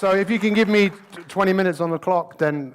So if you can give me 20 minutes on the clock, then,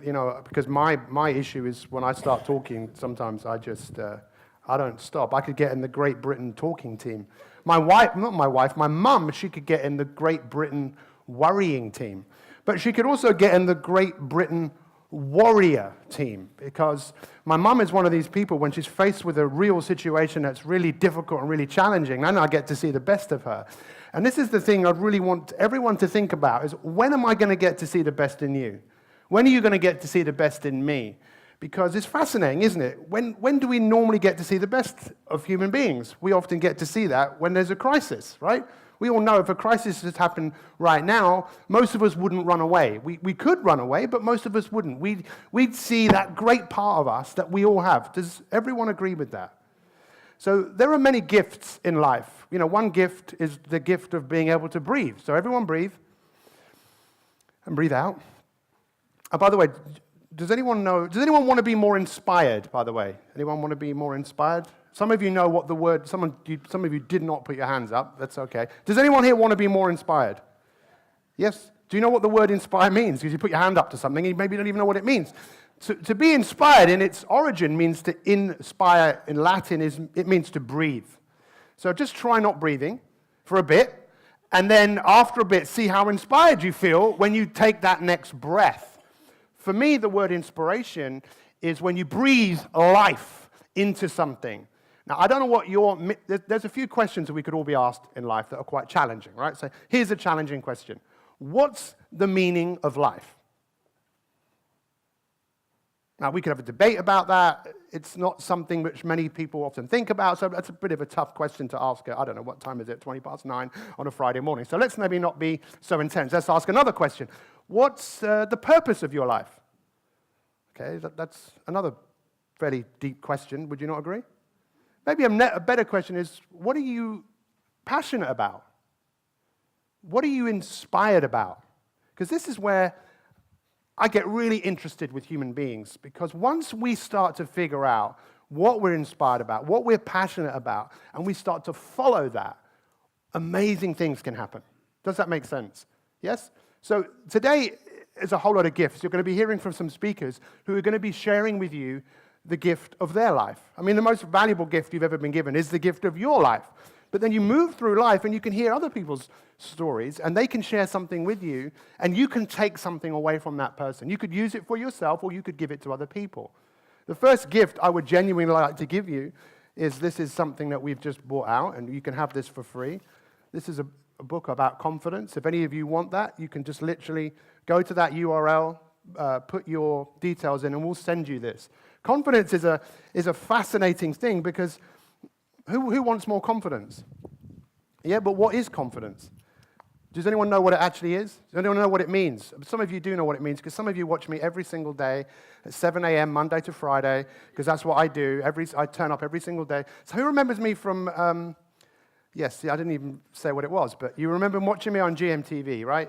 because my issue is when I start talking, sometimes I just, I don't stop. I could get in the Great Britain talking team. My mum, she could get in the Great Britain worrying team. But she could also get in the Great Britain warrior team, because my mum is one of these people, when she's faced with a real situation that's really difficult and really challenging, then I get to see the best of her. And this is the thing I'd really want everyone to think about, is when am I going to get to see the best in you? When are you going to get to see the best in me? Because it's fascinating, isn't it? When do we normally get to see the best of human beings? We often get to see that when there's a crisis, right? We all know if a crisis has happened right now, most of us wouldn't run away. We could run away, but most of us wouldn't. We'd see that great part of us that we all have. Does everyone agree with that? So there are many gifts in life. One gift is the gift of being able to breathe. So everyone breathe. And breathe out. By the way, does anyone want to be more inspired, by the way? Anyone want to be more inspired? Some of you know what the word, some of you did not put your hands up. That's okay. Does anyone here want to be more inspired? Yes? Do you know what the word inspire means? Because you put your hand up to something and you maybe don't even know what it means. To be inspired in its origin means to inspire. In Latin, it means to breathe. So just try not breathing for a bit, and then after a bit, see how inspired you feel when you take that next breath. For me, the word inspiration is when you breathe life into something. Now, I don't know what there's a few questions that we could all be asked in life that are quite challenging, right? So here's a challenging question. What's the meaning of life? Now, we could have a debate about that. It's not something which many people often think about, so that's a bit of a tough question to ask. I don't know, what time is it? 9:20 on a Friday morning. So let's maybe not be so intense. Let's ask another question. What's the purpose of your life? Okay, that's another fairly deep question. Would you not agree? Maybe a better question is, what are you passionate about? What are you inspired about? Because this is where I get really interested with human beings, because once we start to figure out what we're inspired about, what we're passionate about, and we start to follow that, amazing things can happen. Does that make sense? Yes? So today is a whole lot of gifts. You're going to be hearing from some speakers who are going to be sharing with you the gift of their life. I mean, the most valuable gift you've ever been given is the gift of your life. But then you move through life and you can hear other people's stories, and they can share something with you, and you can take something away from that person. You could use it for yourself, or you could give it to other people. The first gift I would genuinely like to give you is, this is something that we've just brought out, and you can have this for free. This is a book about confidence. If any of you want that, you can just literally go to that URL, put your details in, and we'll send you this. Confidence is a fascinating thing, because who wants more confidence? Yeah, but what is confidence? Does anyone know what it actually is? Does anyone know what it means? Some of you do know what it means, because some of you watch me every single day at 7 a.m., Monday to Friday, because that's what I do. I turn up every single day. So who remembers me from, yes, I didn't even say what it was, but you remember watching me on GMTV, right?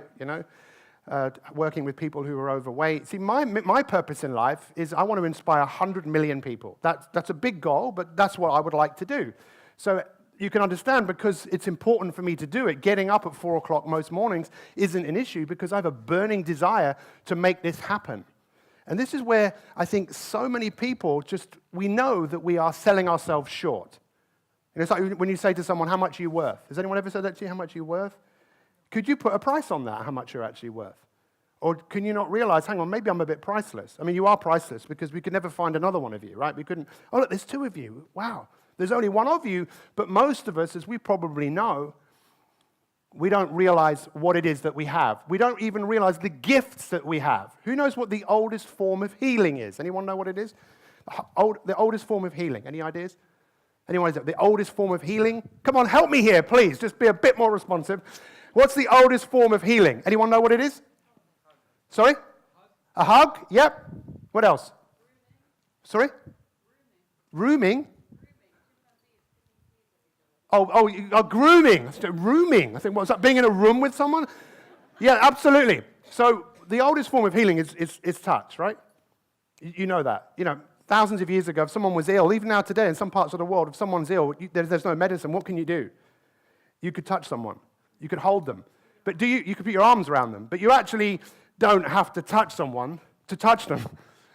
Working with people who are overweight. See, my purpose in life is I want to inspire 100 million people. That's a big goal, but that's what I would like to do. So you can understand, because it's important for me to do it, getting up at 4 o'clock most mornings isn't an issue, because I have a burning desire to make this happen. And this is where I think so many people we know that we are selling ourselves short. It's like when you say to someone, how much are you worth? Has anyone ever said that to you, how much are you worth? Could you put a price on that, how much you're actually worth? Or can you not realize, hang on, maybe I'm a bit priceless? I mean, you are priceless, because we could never find another one of you, right? We couldn't, oh, look, there's 2 of you. Wow. There's only 1 of you. But most of us, as we probably know, we don't realize what it is that we have. We don't even realize the gifts that we have. Who knows what the oldest form of healing is? Anyone know what it is? The oldest form of healing. Any ideas? Anyone? The oldest form of healing? Come on, help me here, please. Just be a bit more responsive. What's the oldest form of healing? Anyone know what it is? Sorry? A hug? Yep. What else? Sorry? Rooming? Grooming. Rooming. I think, what's that? Being in a room with someone? Yeah, absolutely. So the oldest form of healing is touch, right? You know that. Thousands of years ago, if someone was ill, even now today in some parts of the world, if someone's ill, there's no medicine. What can you do? You could touch someone. You could hold them. But you could put your arms around them, but you actually don't have to touch someone to touch them.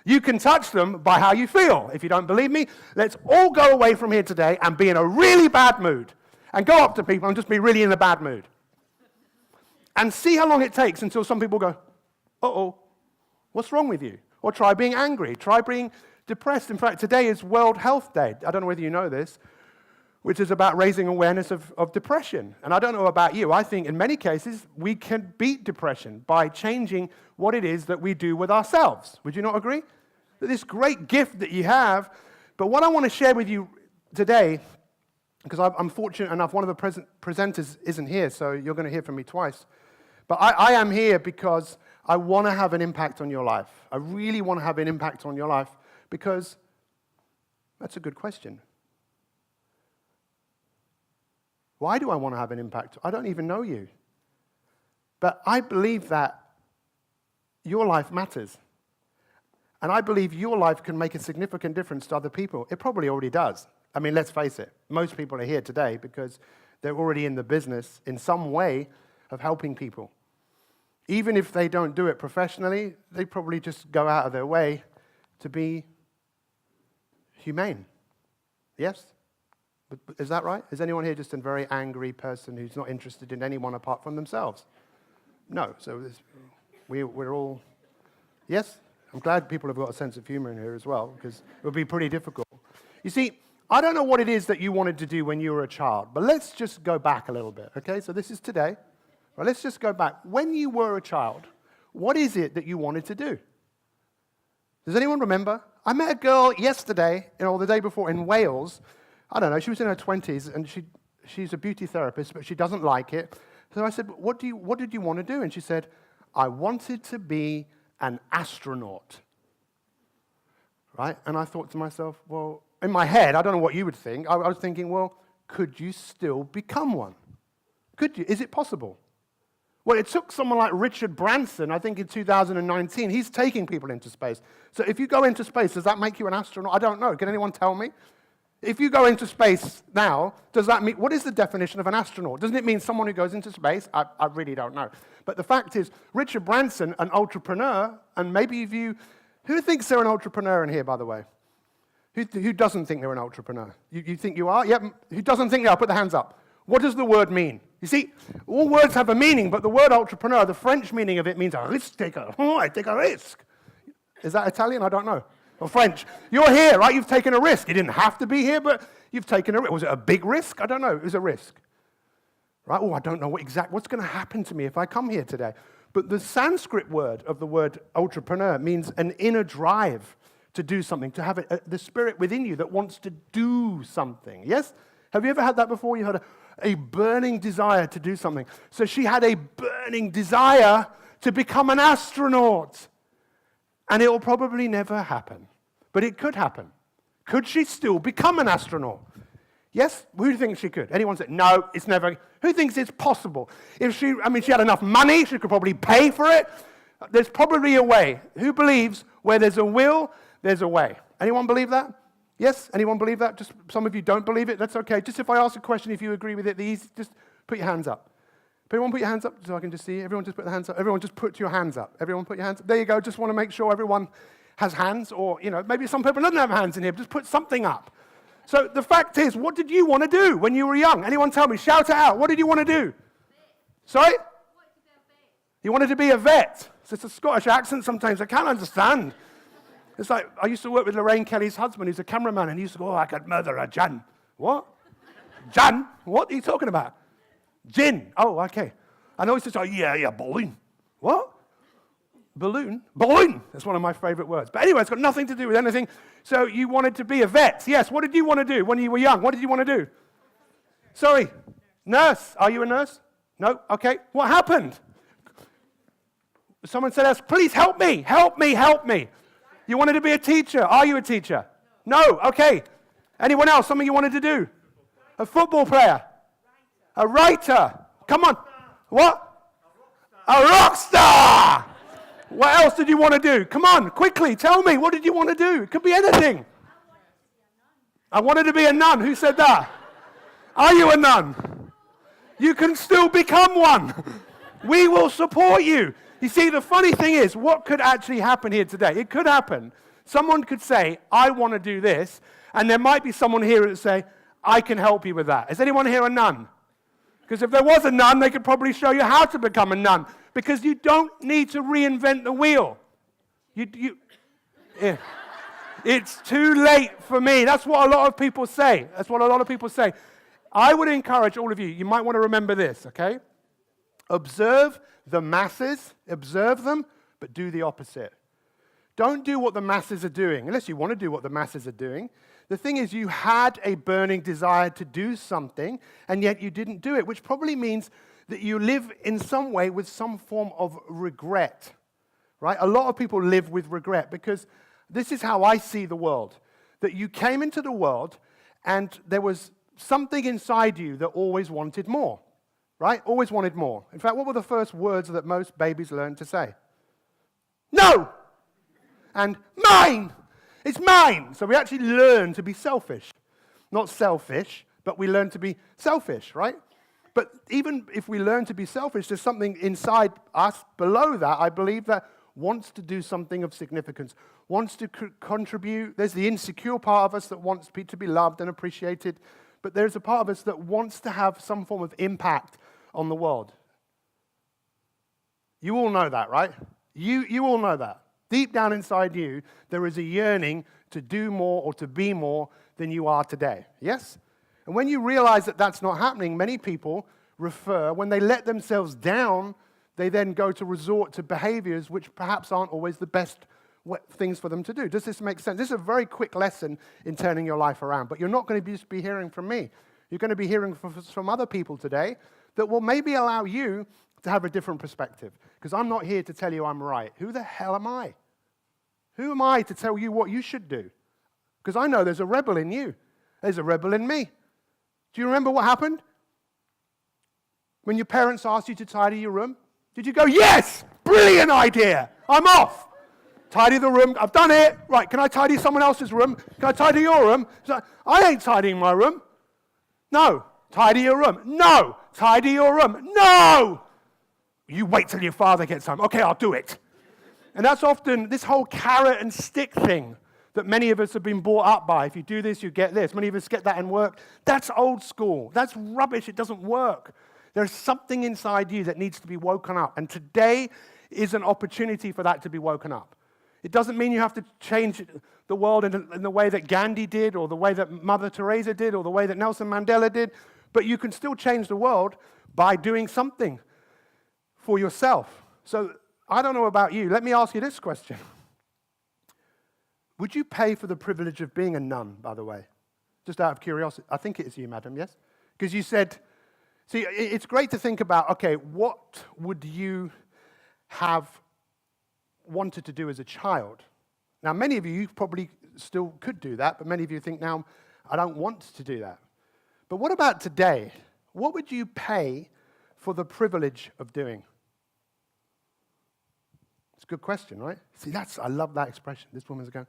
You can touch them by how you feel. If you don't believe me, let's all go away from here today and be in a really bad mood. And go up to people and just be really in a bad mood. And see how long it takes until some people go, uh-oh, what's wrong with you? Or try being angry, try being depressed. In fact, today is World Health Day. I don't know whether you know this, which is about raising awareness of depression. And I don't know about you. I think in many cases, we can beat depression by changing what it is that we do with ourselves. Would you not agree? This great gift that you have. But what I want to share with you today, because I'm fortunate enough, one of the presenters isn't here, so you're going to hear from me twice. But I am here because I want to have an impact on your life. I really want to have an impact on your life because that's a good question. Why do I want to have an impact? I don't even know you. But I believe that your life matters. And I believe your life can make a significant difference to other people. It probably already does. I mean, let's face it. Most people are here today because they're already in the business in some way of helping people. Even if they don't do it professionally, they probably just go out of their way to be humane. Yes? But is that right? Is anyone here just a very angry person who's not interested in anyone apart from themselves? No. So we're all... Yes? I'm glad people have got a sense of humor in here as well, because it would be pretty difficult. You see, I don't know what it is that you wanted to do when you were a child, but let's just go back a little bit, okay? So this is today. Well, let's just go back. When you were a child, what is it that you wanted to do? Does anyone remember? I met a girl yesterday, or the day before, in Wales. I don't know, she was in her 20s, and she's a beauty therapist, but she doesn't like it. So I said, what did you want to do? And she said, I wanted to be an astronaut. Right? And I thought to myself, well, in my head, I don't know what you would think. I was thinking, well, could you still become one? Could you? Is it possible? Well, it took someone like Richard Branson, I think in 2019, he's taking people into space. So if you go into space, does that make you an astronaut? I don't know. Can anyone tell me? If you go into space now, does that mean, what is the definition of an astronaut? Doesn't it mean someone who goes into space? I really don't know. But the fact is, Richard Branson, an entrepreneur, and maybe who thinks they're an entrepreneur in here, by the way? Who doesn't think they're an entrepreneur? You think you are? Yep. Who doesn't think they are? Put their hands up. What does the word mean? You see, all words have a meaning, but the word entrepreneur, the French meaning of it means a risk taker. Oh, I take a risk. Is that Italian? I don't know. Or French. You're here, right? You've taken a risk. You didn't have to be here, but you've taken a risk. Was it a big risk? I don't know. It was a risk. Right? Oh, I don't know what's going to happen to me if I come here today. But the Sanskrit word of the word entrepreneur means an inner drive to do something, to have the spirit within you that wants to do something. Yes? Have you ever had that before? You had a burning desire to do something. So she had a burning desire to become an astronaut. And it will probably never happen. But it could happen. Could she still become an astronaut? Yes? Who thinks she could? Anyone say, no, it's never. Who thinks it's possible? If she had enough money, she could probably pay for it. There's probably a way. Who believes where there's a will, there's a way? Anyone believe that? Yes? Anyone believe that? Just some of you don't believe it. That's okay. Just if I ask a question, if you agree with it, just put your hands up. Everyone put your hands up so I can just see. Everyone just put their hands up. Everyone just put your hands up. Everyone put your hands up. There you go. Just want to make sure everyone has hands, or, maybe some people don't have hands in here. Just put something up. So the fact is, what did you want to do when you were young? Anyone tell me? Shout it out. What did you want to do? Vet. Sorry? You wanted to be a vet. So it's a Scottish accent sometimes. I can't understand. It's like, I used to work with Lorraine Kelly's husband, who's a cameraman, and he used to go, oh, I could murder a Jan. What? Jan? What are you talking about? Gin. Oh, okay. I know he says, oh, yeah, balloon. What? Balloon? Balloon. That's one of my favorite words. But anyway, it's got nothing to do with anything. So you wanted to be a vet. Yes. What did you want to do when you were young? What did you want to do? Sorry. Nurse. Are you a nurse? No? Okay. What happened? Someone said, please help me. Help me. Help me. You wanted to be a teacher. Are you a teacher? No. Okay. Anyone else? Something you wanted to do? A football player. A writer. Come on. What? A rock star. What else did you want to do? Come on, quickly, tell me. What did you want to do? It could be anything. I wanted to be a nun. Who said that? Are you a nun? You can still become one. We will support you. You see, the funny thing is, what could actually happen here today? It could happen. Someone could say, I want to do this, and there might be someone here that would say, I can help you with that. Is anyone here a nun? Because if there was a nun, they could probably show you how to become a nun. Because you don't need to reinvent the wheel. Yeah. It's too late for me. That's what a lot of people say. That's what a lot of people say. I would encourage all of you, you might want to remember this, okay? Observe the masses, observe them, but do the opposite. Don't do what the masses are doing, unless you want to do what the masses are doing. The thing is, you had a burning desire to do something, and yet you didn't do it, which probably means that you live in some way with some form of regret, right? A lot of people live with regret because this is how I see the world, that you came into the world and there was something inside you that always wanted more, right? Always wanted more. In fact, what were the first words that most babies learn to say? No! And mine! It's mine! So we actually learn to be selfish. Not selfish, but we learn to be selfish, right? But even if we learn to be selfish, there's something inside us below that, I believe, that wants to do something of significance, wants to contribute. There's the insecure part of us that wants to be loved and appreciated, but there's a part of us that wants to have some form of impact on the world. You all know that, right? You all know that. Deep down inside you, there is a yearning to do more or to be more than you are today. Yes? And when you realize that that's not happening, many people when they let themselves down, they then go to resort to behaviors which perhaps aren't always the best things for them to do. Does this make sense? This is a very quick lesson in turning your life around, but you're not going to just be hearing from me. You're going to be hearing from other people today that will maybe allow you to have a different perspective, because I'm not here to tell you I'm right. Who the hell am I? Who am I to tell you what you should do? Because I know there's a rebel in you. There's a rebel in me. Do you remember what happened? When your parents asked you to tidy your room? Did you go, yes, brilliant idea, I'm off. Tidy the room, I've done it. Right, can I tidy someone else's room? Can I tidy your room? I ain't tidying my room. No, tidy your room. No, tidy your room. No! You wait till your father gets home. Okay, I'll do it. And that's often this whole carrot and stick thing that many of us have been brought up by. If you do this, you get this. Many of us get that in work. That's old school. That's rubbish. It doesn't work. There's something inside you that needs to be woken up. And today is an opportunity for that to be woken up. It doesn't mean you have to change the world in the way that Gandhi did, or the way that Mother Teresa did, or the way that Nelson Mandela did. But you can still change the world by doing something for yourself. So I don't know about you. Let me ask you this question. Would you pay for the privilege of being a nun, by the way? Just out of curiosity. I think it is you, madam, yes? Because you said, see, it's great to think about, okay, what would you have wanted to do as a child? Now, many of you probably still could do that, but many of you think, now, I don't want to do that. But what about today? What would you pay for the privilege of doing? It's a good question, right? See, I love that expression. This woman's going,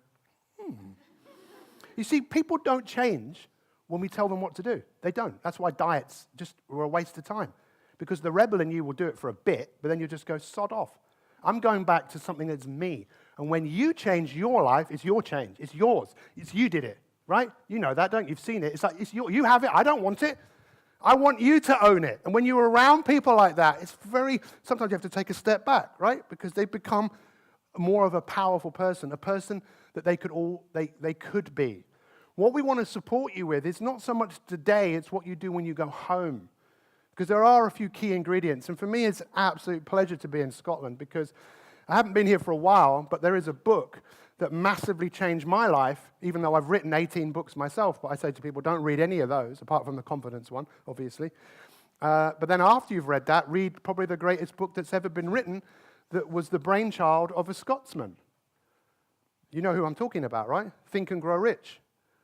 You see, people don't change when we tell them what to do. They don't. That's why diets just are a waste of time. Because the rebel in you will do it for a bit, but then you just go, sod off. I'm going back to something that's me. And when you change your life, it's your change. It's yours. You did it, right? You know that, don't you? You've seen it. It's like, you have it. I don't want it. I want you to own it. And when you're around people like that, sometimes you have to take a step back, right? Because they become more of a powerful person, a person that they could be. What we want to support you with is not so much today, it's what you do when you go home. Because there are a few key ingredients. And for me, it's an absolute pleasure to be in Scotland, because I haven't been here for a while, but there is a book that massively changed my life, even though I've written 18 books myself. But I say to people, don't read any of those, apart from the confidence one, obviously. But then after you've read that, read probably the greatest book that's ever been written, that was the brainchild of a Scotsman. You know who I'm talking about, right? Think and Grow Rich.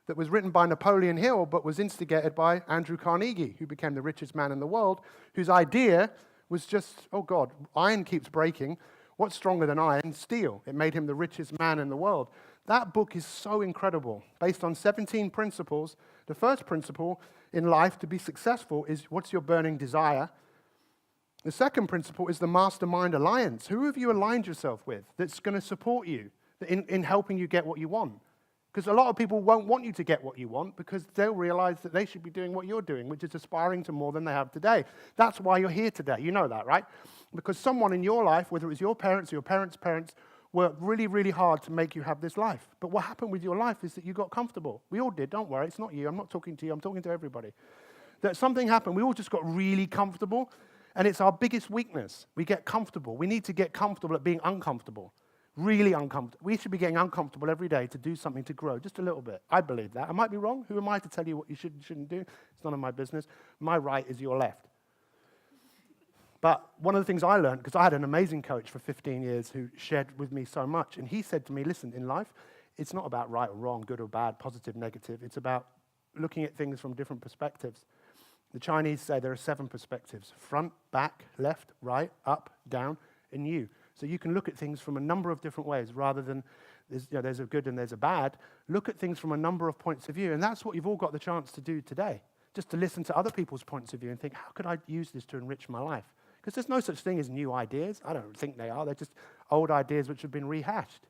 That was written by Napoleon Hill, but was instigated by Andrew Carnegie, who became the richest man in the world, whose idea was just, oh God, iron keeps breaking. What's stronger than iron? Steel. It made him the richest man in the world. That book is so incredible, based on 17 principles. The first principle in life to be successful is, what's your burning desire? The second principle is the mastermind alliance. Who have you aligned yourself with that's going to support you in helping you get what you want? Because a lot of people won't want you to get what you want because they'll realize that they should be doing what you're doing, which is aspiring to more than they have today. That's why you're here today. You know that, right? Because someone in your life, whether it was your parents or your parents' parents, worked really, really hard to make you have this life. But what happened with your life is that you got comfortable. We all did, don't worry. It's not you. I'm not talking to you. I'm talking to everybody. That something happened. We all just got really comfortable, and it's our biggest weakness. We get comfortable. We need to get comfortable at being uncomfortable. Really uncomfortable. We should be getting uncomfortable every day to do something to grow, just a little bit. I believe that. I might be wrong. Who am I to tell you what you should and shouldn't do? It's none of my business. My right is your left. But one of the things I learned, because I had an amazing coach for 15 years who shared with me so much, and he said to me, listen, in life, it's not about right or wrong, good or bad, positive, negative. It's about looking at things from different perspectives. The Chinese say there are 7 perspectives: front, back, left, right, up, down, and you. So you can look at things from a number of different ways rather than there's a good and there's a bad. Look at things from a number of points of view. And that's what you've all got the chance to do today, just to listen to other people's points of view and think, how could I use this to enrich my life? Because there's no such thing as new ideas. I don't think they are. They're just old ideas which have been rehashed.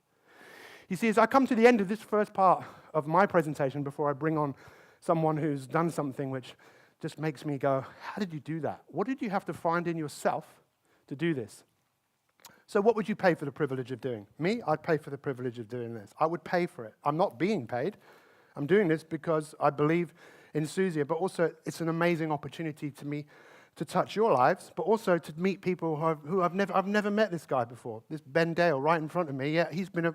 You see, as I come to the end of this first part of my presentation before I bring on someone who's done something which just makes me go, how did you do that? What did you have to find in yourself to do this? So what would you pay for the privilege of doing? Me, I'd pay for the privilege of doing this. I would pay for it. I'm not being paid. I'm doing this because I believe in Susie, but also it's an amazing opportunity to me to touch your lives, but also to meet people who I've never met this guy before. This Ben Dale right in front of me. Yeah,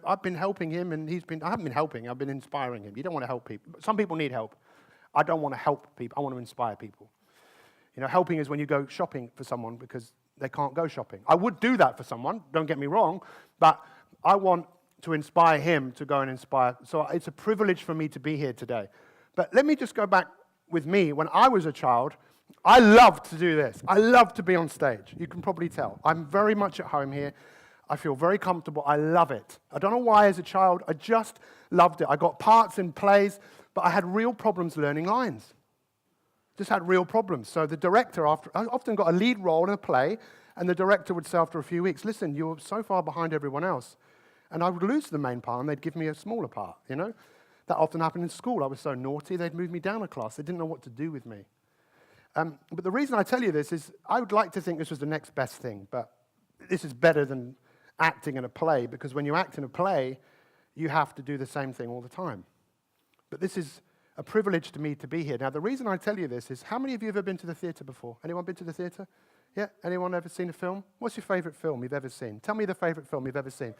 I've been helping him, and I haven't been helping. I've been inspiring him. You don't want to help people. Some people need help. I don't want to help people. I want to inspire people. You know, helping is when you go shopping for someone because they can't go shopping. I would do that for someone, don't get me wrong, but I want to inspire him to go and inspire. So it's a privilege for me to be here today. But let me just go back with me. When I was a child, I loved to do this. I loved to be on stage. You can probably tell. I'm very much at home here. I feel very comfortable. I love it. I don't know why as a child, I just loved it. I got parts in plays, but I had real problems learning lines. Just had real problems. So the director, I often got a lead role in a play, and the director would say after a few weeks, listen, you're so far behind everyone else. And I would lose the main part, and they'd give me a smaller part, you know? That often happened in school. I was so naughty, they'd move me down a class. They didn't know what to do with me. But the reason I tell you this is I would like to think this was the next best thing, but this is better than acting in a play, because when you act in a play, you have to do the same thing all the time. But this is a privilege to me to be here. Now, the reason I tell you this is, how many of you have ever been to the theatre before? Anyone been to the theatre? Yeah? Anyone ever seen a film? What's your favourite film you've ever seen? Tell me the favourite film you've ever seen.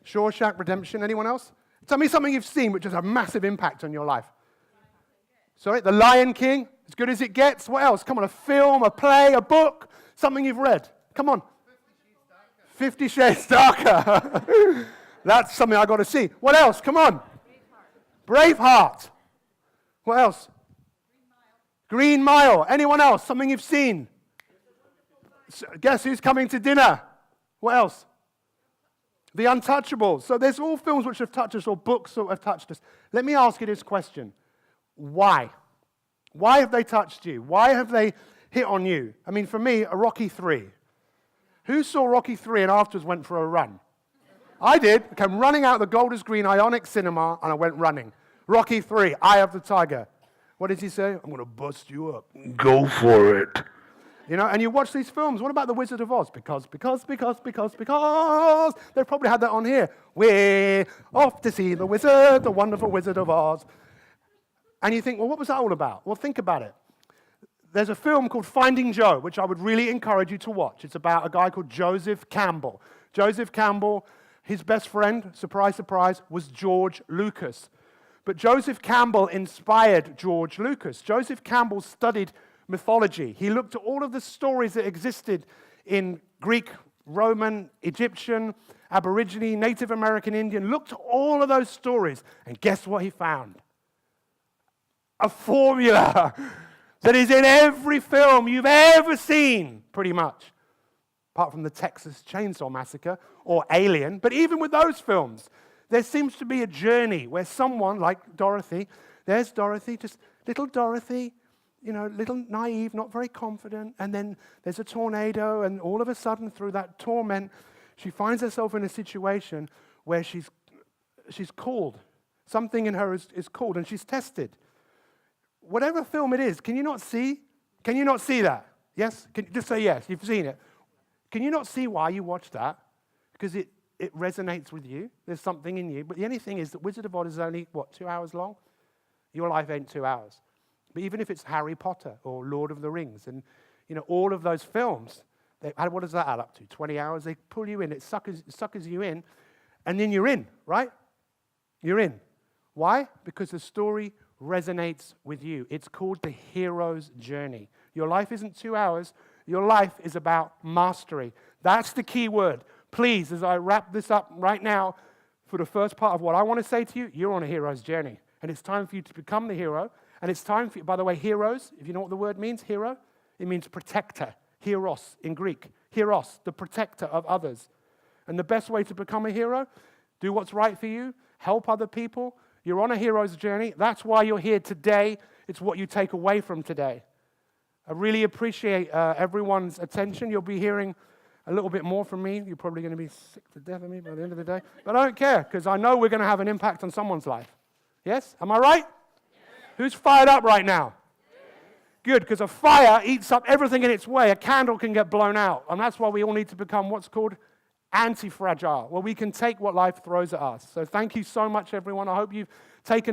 Shawshank Redemption. Anyone else? Tell me something you've seen which has a massive impact on your life. Sorry? The Lion King. As good as it gets. What else? Come on, a film, a play, a book, something you've read. Come on. 50 Shades Darker. That's something I got to see. What else? Come on. Braveheart. What else? Green Mile. Anyone else? Something you've seen? Guess who's coming to dinner? What else? The Untouchables. So there's all films which have touched us, or books that have touched us. Let me ask you this question. Why? Why have they touched you? Why have they hit on you? I mean, for me, a Rocky 3. Who saw Rocky 3 and afterwards went for a run? I did. I came running out of the Golders Green Ionic Cinema, and I went running. Rocky 3, Eye of the Tiger. What did he say? I'm going to bust you up. Go for it. You know, and you watch these films. What about The Wizard of Oz? Because. They've probably had that on here. We're off to see the wizard, the wonderful Wizard of Oz. And you think, well, what was that all about? Well, think about it. There's a film called Finding Joe, which I would really encourage you to watch. It's about a guy called Joseph Campbell. Joseph Campbell, his best friend, surprise, surprise, was George Lucas. But Joseph Campbell inspired George Lucas. Joseph Campbell studied mythology. He looked at all of the stories that existed in Greek, Roman, Egyptian, Aborigine, Native American, Indian, looked at all of those stories, and guess what he found? A formula that is in every film you've ever seen, pretty much, apart from the Texas Chainsaw Massacre or Alien. But even with those films, there seems to be a journey where someone like Dorothy, there's Dorothy, just little Dorothy, little naive, not very confident, and then there's a tornado, and all of a sudden, through that torment, she finds herself in a situation where she's called. Something in her is called, and she's tested. Whatever film it is, can you not see? Can you not see that? Yes? Just say yes, you've seen it. Can you not see why you watch that? Because it resonates with you. There's something in you. But the only thing is that Wizard of Oz is only, 2 hours long? Your life ain't 2 hours. But even if it's Harry Potter or Lord of the Rings and, all of those films, what does that add up to? 20 hours? They pull you in. It suckers you in. And then you're in, right? You're in. Why? Because the story resonates with you. It's called the hero's journey. Your life isn't 2 hours. Your life is about mastery. That's the key word. Please, as I wrap this up right now, for the first part of what I want to say to you, you're on a hero's journey. And it's time for you to become the hero. And it's time for you, by the way, heroes, if you know what the word means, hero, it means protector. Heros in Greek. Heros, the protector of others. And the best way to become a hero, do what's right for you, help other people. You're on a hero's journey. That's why you're here today. It's what you take away from today. I really appreciate everyone's attention. You'll be hearing a little bit more from me. You're probably going to be sick to death of me by the end of the day. But I don't care, because I know we're going to have an impact on someone's life. Yes? Am I right? Who's fired up right now? Good, because a fire eats up everything in its way. A candle can get blown out. And that's why we all need to become what's called anti-fragile, where we can take what life throws at us. So thank you so much, everyone. I hope you've taken